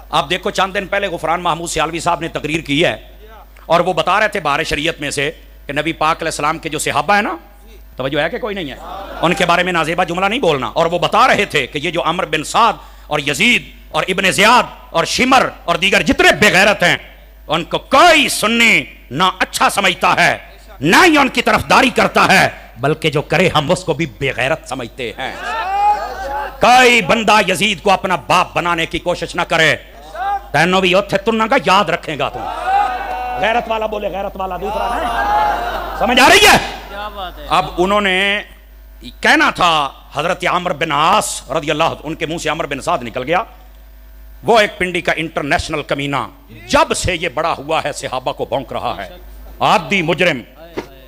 آپ دیکھو چند دن پہلے غفران محمود سیالوی صاحب نے تقریر کی ہے اور وہ بتا رہے تھے بہار شریعت میں سے کہ نبی پاک علیہ السلام کے جو صحابہ ہیں نا، توجہ ہے کہ کوئی نہیں ہے، ان کے بارے میں نازیبہ جملہ نہیں بولنا. اور وہ بتا رہے تھے کہ یہ جو عمر بن سعد اور یزید اور ابن زیاد اور شمر اور دیگر جتنے بے غیرت ہیں، ان کو کوئی سنی نہ اچھا سمجھتا ہے نہ ہی ان کی طرفداری کرتا ہے، بلکہ جو کرے ہم اس کو بھی بے غیرت سمجھتے ہیں. کوئی بندہ یزید کو اپنا باپ بنانے کی کوشش نہ کرے. تینوں بھی اوتھے تنہ کا یاد رکھیں گا. تم غیرت والا بولے غیرت والا، دوسرا نہیں. سمجھ آ رہی ہے؟ اب انہوں نے کہنا تھا حضرت عمر بن عاص رضی اللہ عنہ، ان کے منہ سے عمر بن سعد نکل گیا. وہ ایک پنڈی کا انٹرنیشنل کمینہ، جب سے یہ بڑا ہوا ہے صحابہ کو بھونک رہا ہے. عادی مجرم،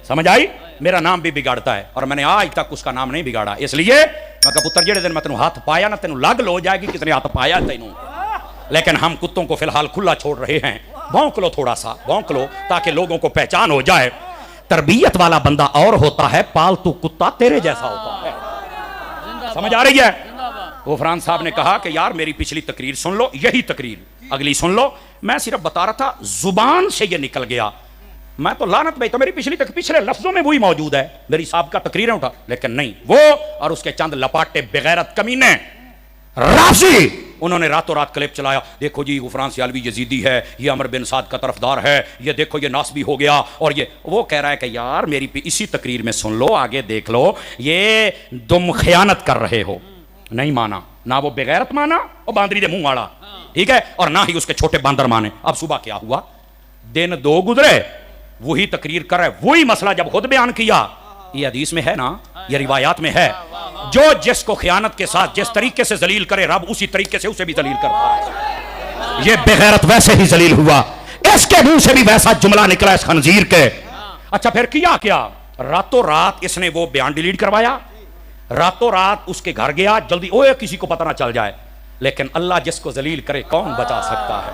سمجھ آئی؟ میرا نام بھی بگاڑتا ہے اور میں نے آج تک اس کا نام نہیں بگاڑا. اس لیے میں کہا پتر جڑے دن میں تینوں ہاتھ پایا نا، تینوں لگ لو جائے گی کس نے ہاتھ پایا تینوں. لیکن ہم کتوں کو فی الحال کھلا چھوڑ رہے ہیں. بھونک لو، تھوڑا سا بھونک لو تاکہ لوگوں کو پہچان ہو جائے. تربیت والا بندہ اور ہوتا ہے، پالتو کتا تیرے جیسا ہوتا ہے. سمجھ آ رہی ہے؟ غفران صاحب نے کہا کہ یار میری پچھلی تقریر سن لو، یہی تقریر اگلی سن لو. میں صرف بتا رہا تھا زبان سے یہ نکل گیا. میں تو لعنت بھائی تو میری پچھلے لفظوں میں وہی موجود ہے، میری سابقہ تقریریں اٹھا، لیکن نہیں. وہ اور اس کے چند لپاٹے بغیرت کمینے رافضی، انہوں نے راتوں رات کلپ چلایا. دیکھو جی غفران سیالوی یزیدی ہے، یہ عمر بن سعد کا طرفدار ہے، یہ دیکھو یہ ناسبی ہو گیا. اور یہ وہ کہہ رہا ہے کہ یار میری اسی تقریر میں سن لو، آگے دیکھ لو، یہ تم خیانت کر رہے ہو. نہیں مانا، نہ وہ بغیرت مانا اور باندری دے منہ والا، ٹھیک ہے، اور نہ ہی اس کے چھوٹے باندر مانے. اب صبح کیا ہوا؟ دن دو گزرے، وہی تقریر کر رہے، وہی مسئلہ جب خود بیان کیا. یہ حدیث میں ہے نا، یہ روایات میں ہے، جو جس کو خیانت کے ساتھ جس طریقے سے ذلیل کرے رب اسی طریقے سے اسے بھی ذلیل کرتا ہے. یہ بغیرت ویسے ہی ذلیل ہوا، اس کے منہ سے بھی ویسا جملہ نکلا اس خنزیر کے. اچھا پھر کیا راتوں رات اس نے وہ بیان ڈیلیٹ کروایا، راتوں رات اس کے گھر گیا جلدی، اوے کسی کو پتہ نہ چل جائے. لیکن اللہ جس کو ذلیل کرے کون بچا سکتا ہے؟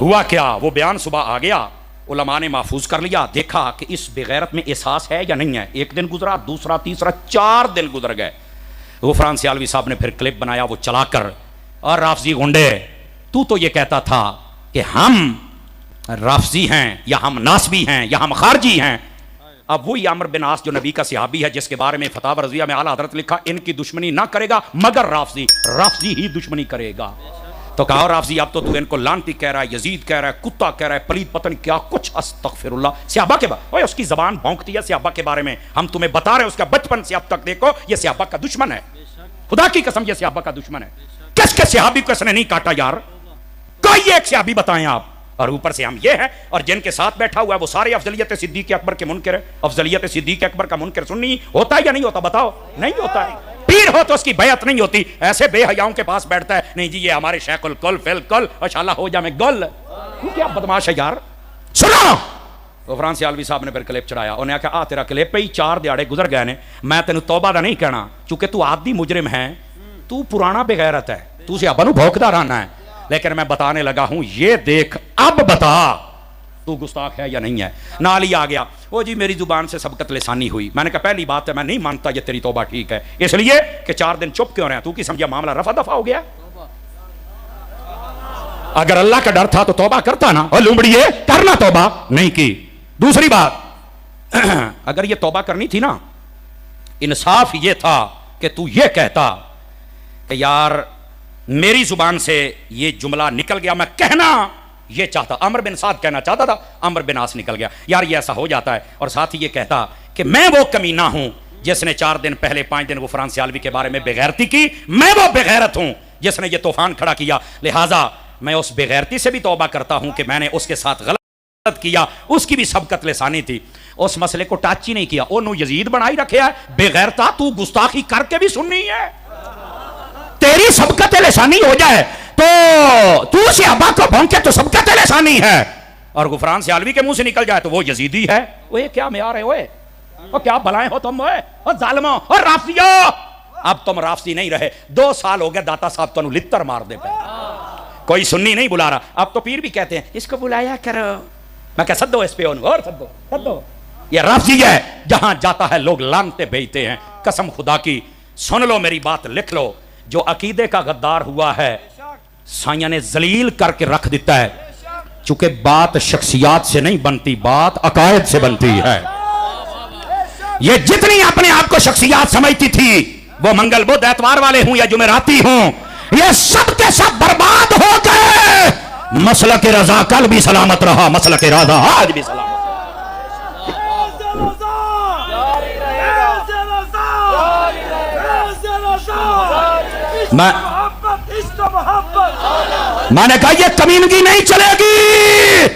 ہوا کیا؟ وہ بیان صبح آ گیا، علماء نے محفوظ کر لیا، دیکھا کہ اس بغیرت میں احساس ہے یا نہیں ہے. ایک دن گزرا، دوسرا، تیسرا، 4 دن گزر گئے. غفران سیالوی صاحب نے پھر کلپ بنایا وہ چلا کر، اور رافضی گنڈے تو یہ کہتا تھا کہ ہم رافضی ہیں یا ہم ناسبی ہیں یا ہم خارجی ہیں. اب وہی عمر بن عاص جو نبی کا صحابی ہے، جس کے بارے میں فتاوی رضویہ میں اعلیٰ حضرت لکھا ان کی دشمنی نہ کرے گا مگر رافضی ہی دشمنی کرے گا. تو کہا رافضی اب تو ان کو لانتی کہہ رہا ہے، یزید کہہ رہا ہے، کتا کہہ رہا ہے، پلید پتہ نہیں کیا کچھ. استغفر اللہ. صحابہ کے بارے میں اس کی زبان بھونکتی ہے، صحابہ کے بارے میں ہم تمہیں بتا رہے ہیں، اس کا بچپن سے اب تک دیکھو یہ صحابہ کا دشمن ہے. خدا کی قسم یہ صحابہ کا دشمن ہے. کس کے صحابی کو اس نے نہیں کاٹا یار؟ کوئی ایک صحابی بتائیں آپ. اور اوپر سے ہم یہ ہیں، اور جن کے ساتھ بیٹھا ہوا ہے وہ سارے افضلیت صدیق اکبر کے منکر ہے. افضلیت صدیق اکبر کا منکر سنی ہوتا ہے یا نہیں ہوتا؟ بتاؤ. نہیں ہوتا ہے. پیر ہو تو اس کی بیعت نہیں ہوتی. ایسے بے حیاؤں کے پاس بیٹھتا ہے، نہیں جی یہ ہمارے شیخ الکل فی الکل ماشاءاللہ ہو جا میں گل. کیا بدماش ہے یار. سنو، غفران سیالوی صاحب نے پھر کلپ چڑھایا. انہوں نے کہا آ تیرا کلپ پہ ہی 4 دیہاڑے گزر گئے نے، میں تینوں توبہ دا نہیں کہنا، چونکہ تو عادی مجرم ہے، تو پرانا بغیرت ہے، تو اسے ابا نو بھوکدا رہنا ہے. لیکن میں بتانے لگا ہوں، یہ دیکھ اب بتا تو گستاخ ہے یا نہیں ہے. نال ہی آ گیا وہ جی میری زبان سے سبقت لسانی ہوئی. میں نے کہا پہلی بات ہے میں نہیں مانتا یہ تیری توبہ ٹھیک ہے، اس لیے کہ 4 دن چپ کیوں رہے ہیں؟ تو کی سمجھا معاملہ رفع دفع ہو گیا؟ اگر اللہ کا ڈر تھا تو توبہ کرتا نا. اور لومڑیے کرنا توبہ نہیں کی. دوسری بات، اگر یہ توبہ کرنی تھی نا، انصاف یہ تھا کہ تو یہ کہتا کہ یار میری زبان سے یہ جملہ نکل گیا، میں کہنا یہ چاہتا، عمر بن سعد کہنا چاہتا تھا، عمر بن عاص نکل گیا. یار یہ ایسا ہو جاتا ہے. اور ساتھ ہی یہ کہتا کہ میں وہ کمینہ ہوں جس نے 4 دن پہلے 5 دن غفران سیالوی کے بارے میں بغیرتی کی. میں وہ بغیرت ہوں جس نے یہ طوفان کھڑا کیا. لہٰذا میں اس بغیرتی سے بھی توبہ کرتا ہوں کہ میں نے اس کے ساتھ غلط کیا، اس کی بھی سبقت لسانی تھی. اس مسئلے کو ٹچ ہی نہیں کیا. انہوں یزید بنائی رکھے ہے، بغیرتا تو گستاخی کر کے بھی سننی ہے. تیری سبقت لسانی ہو جائے تو صحابہ کو بھونکے تو سبقت لسانی ہے، اور غفران سیالوی کے منہ سے نکل جائے تو وہ یزیدی ہے. وہ کیا معیار ہے؟ وہ کیا بلائیں ہو تم، اور ظالموں اور رافضیوں. اب تم رافضی نہیں رہے. 2 سال ہو گئے داتا صاحب تو لتر مار دے پہ، کوئی سنی نہیں بلا رہا. اب تو پیر بھی کہتے ہیں اس کو بلایا کرو. میں کہ سدو اس پہ اور سدو. یہ رافضی ہے، جہاں جاتا ہے لوگ لانتے بھیجتے ہیں. قسم خدا کی سن لو میری بات، لکھ لو، جو عقیدے کا غدار ہوا ہے سائیاں نے ذلیل کر کے رکھ دیتا ہے، چونکہ بات شخصیات سے نہیں بنتی، بات عقائد سے بنتی ہے۔ یہ جتنی اپنے آپ کو شخصیات سمجھتی تھی، وہ منگل بدھ اتوار والے ہوں یا جمعراتی ہوں، یہ سب کے سب برباد ہو گئے۔ مسلک رضا کل بھی سلامت رہا، مسلک رضا آج بھی سلامت۔ میں نے کہا یہ کمینگی نہیں چلے گی۔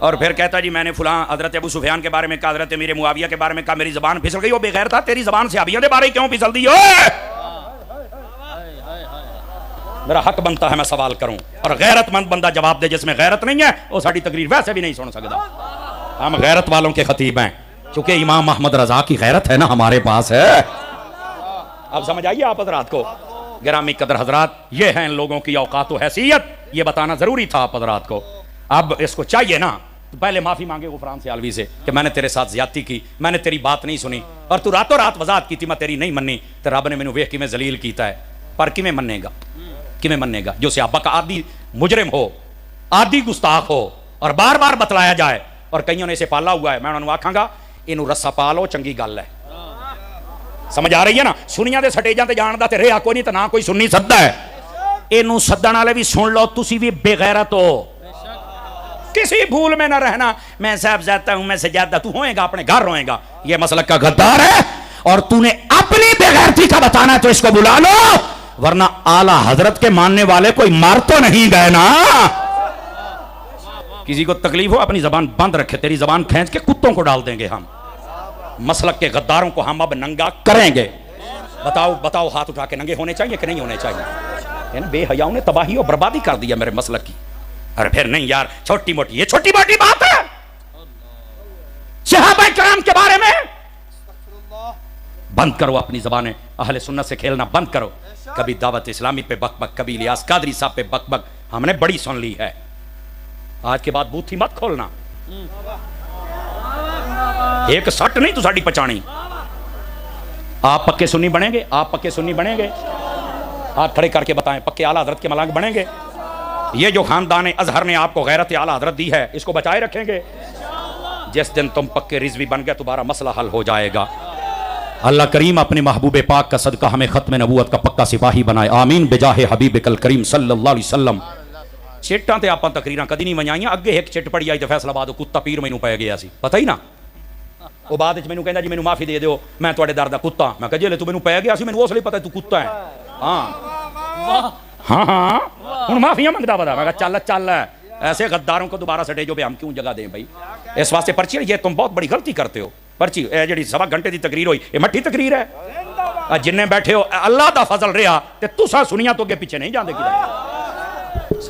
اور پھر کہتا جی میں نے فلاں حضرت ابو سفیان کے بارے میں کہا، حضرت امیر معاویہ کے بارے میں کہا، میری زبان پھسل گئی۔ وہ بے غیرتا، تیری زبان صحابیوں کے بارے کیوں پھسل دی؟ میرا حق بنتا ہے میں سوال کروں، اور غیرت مند بندہ جواب دے۔ جس میں غیرت نہیں ہے وہ ساری تقریر ویسے بھی نہیں سن سکتا۔ ہم غیرت والوں کے خطیب ہیں، چونکہ امام احمد رضا کی غیرت ہے نا ہمارے پاس ہے۔ اب سمجھ آئیے آپ حضرات کو؟ گرامی قدر حضرات، یہ ہیں ان لوگوں کی اوقات و حیثیت، یہ بتانا ضروری تھا آپ حضرات کو۔ اب اس کو چاہیے نا تو پہلے معافی مانگے غفران سیالوی سے کہ میں نے تیرے ساتھ زیادتی کی، میں نے تیری بات نہیں سنی، اور تو راتوں رات وضاحت کی تھی میں تیری نہیں مننی، تو رب نے مینوں ویکھ کے میں ذلیل کیتا ہے۔ پر کیویں مننے گا؟ کیویں مننے گا جو صحابہ کا عادی مجرم ہو، عادی گستاخ ہو، اور بار بار بتلایا جائے، اور کئیوں نے اسے پالا ہوا ہے۔ میں انہوں آکھاں گا اینوں رسا پالو، چنگی گل ہے۔ سمجھ آ رہی ہے نا؟ سنیاں دے سٹیجاں تے جان دا تے رہا کوئی نہیں، تے نہ کوئی سننی سددا ہے۔ اینوں سدن والے بھی سن لو، تسی بھی بے غیرت ہو، کسی بھول میں نہ رہنا۔ میں صاحب زیادہ ہوں، میں سجادہ، تو ہوئے گا اپنے گھر روئے گا۔ یہ مسلک کا غدار ہے، اور تو نے اپنی بے غیرتی کا بتانا ہے تو اس کو بلا لو، ورنہ اعلیٰ حضرت کے ماننے والے کوئی مار تو نہیں گئے نا۔ کسی کو تکلیف ہو اپنی زبان بند رکھے، تیری زبان کھینچ کے کتوں کو ڈال دیں گے ہم۔ مسلک کے غداروں کو ہم اب ننگا کریں گے۔ بتاؤ ہاتھ اٹھا کے ننگے ہونے چاہیے کہ نہیں ہونے چاہیے؟ بے حیاؤں نے تباہی اور بربادی کر دیا میرے مسلک کی۔ اور پھر نہیں یار چھوٹی موٹی، یہ چھوٹی موٹی بات ہے؟ صحابہ کرام کے بارے میں بند کرو اپنی زبانیں، اہل سنت سے کھیلنا بند کرو۔ کبھی دعوت اسلامی پہ بک بک، کبھی الیاس قادری صاحب پہ بک بک، ہم نے بڑی سن لی ہے۔ آج کے بعد بوتھی مت کھولنا، ایک سٹ نہیں تو ساڑی پچانی۔ آپ پکے سنی بنیں گے؟ آپ پکے سنی بنیں گے؟ آپ کھڑے کر کے بتائیں پکے اعلیٰ حضرت کے ملنگ بنیں گے؟ یہ جو خاندان ازہر نے آپ کو غیرت اعلیٰ حضرت دی ہے، اس کو بچائے رکھیں گے؟ جس دن تم پکے رضوی بن گئے تمہارا مسئلہ حل ہو جائے گا۔ اللہ کریم اپنے محبوب پاک کا صدقہ ہمیں ختم نبوت کا پکا سپاہی بنائے، آمین بجاہ حبیب کل کریم صلی اللہ علیہ وسلم۔ چٹاں تے آپاں تقریراں کدی نہیں ونجائیاں، اگے ایک چٹ پڑی آئی تے فیصلہ آباد کتا پیر مینوں پے گیا سی، پتہ ہی نا۔ وہ بعد وچ مینوں کہندا جی مینوں معافی دے دیو، میں تواڈے در دا کتا۔ میں کہا جی تو مینوں پے گیا سی، مینوں اس لیے پتہ ہے تو کتا ہے۔ ہاں ہن معافیاں منگدا بدا۔ میں کہا چل چل، ایسے غداروں کو دوبارہ سٹیجوں پہ ہم کیوں جگہ دیں بھائی؟ اس واسطے پرچی یہ تم بہت بڑی غلطی کرتے ہو۔ پرچی اے جڑی سوا گھنٹے دی تقریر ہوئی، یہ مٹھی تقریر ہے؟ جننے بیٹھے ہو اللہ دا فضل رہا تے تساں سنیاں تو اگے پیچھے نہیں جاندے کی۔